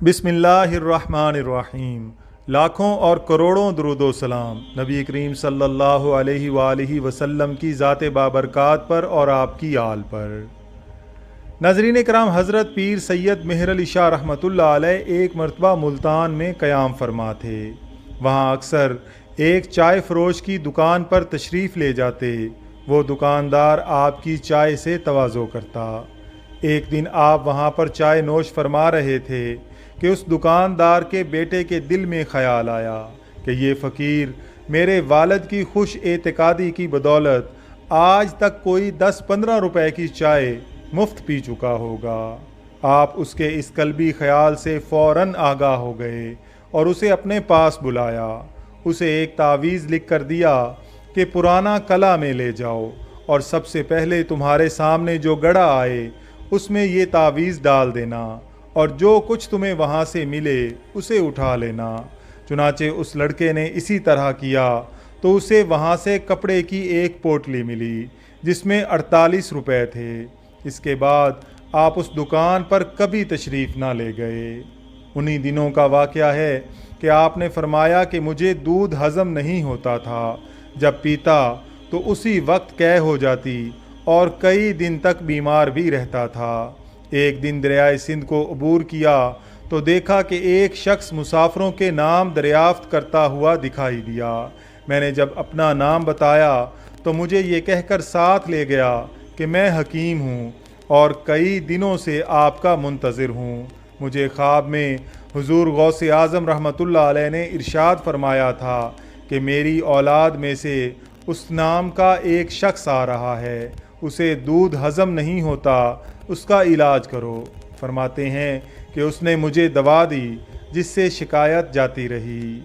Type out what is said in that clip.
बिस्मिल्लाहिर्रहमानिर्रहीम। लाखों और करोड़ों दरूद व सलाम नबी करीम सल्लल्लाहु अलैहि वालिहि वसल्लम की ज़ात बाबरकात पर और आपकी आल पर। नाज़रीन कराम, हज़रत पीर सैयद मेहर अली शाह रहमतुल्लाह अलैह एक मरतबा मुल्तान में क़याम फरमा थे। वहाँ अक्सर एक चाय फ़रोश की दुकान पर तशरीफ़ ले जाते। वो दुकानदार आपकी चाय से तवाज़ो करता। एक दिन आप वहाँ पर चाय नोश फरमा रहे थे कि उस दुकानदार के बेटे के दिल में ख़याल आया कि ये फ़कीर मेरे वालिद की खुश एतकादी की बदौलत आज तक कोई 10-15 रुपए की चाय मुफ्त पी चुका होगा। आप उसके इस कल्बी ख्याल से फ़ौरन आगाह हो गए और उसे अपने पास बुलाया। उसे एक तावीज़ लिख कर दिया कि पुराना कला में ले जाओ और सबसे पहले तुम्हारे सामने जो गड़ा आए उसमें ये तावीज़ डाल देना और जो कुछ तुम्हें वहाँ से मिले उसे उठा लेना। चुनाचे उस लड़के ने इसी तरह किया तो उसे वहाँ से कपड़े की एक पोटली मिली जिसमें 48 रुपए थे। इसके बाद आप उस दुकान पर कभी तशरीफ़ ना ले गए। उन्हीं दिनों का वाक़या है कि आपने फरमाया कि मुझे दूध हज़म नहीं होता था, जब पीता तो उसी वक्त कै हो जाती और कई दिन तक बीमार भी रहता था। एक दिन दरियाए सिंध को अबूर किया तो देखा कि एक शख्स मुसाफिरों के नाम दरियाफ्त करता हुआ दिखाई दिया। मैंने जब अपना नाम बताया तो मुझे ये कहकर साथ ले गया कि मैं हकीम हूँ और कई दिनों से आपका मुंतज़िर हूँ। मुझे ख्वाब में हुजूर गौसे आज़म रहमतुल्लाह अलैह ने इरशाद फरमाया था कि मेरी औलाद में से उस नाम का एक शख्स आ रहा है, उसे दूध हज़म नहीं होता, उसका इलाज करो। फरमाते हैं कि उसने मुझे दवा दी जिससे शिकायत जाती रही।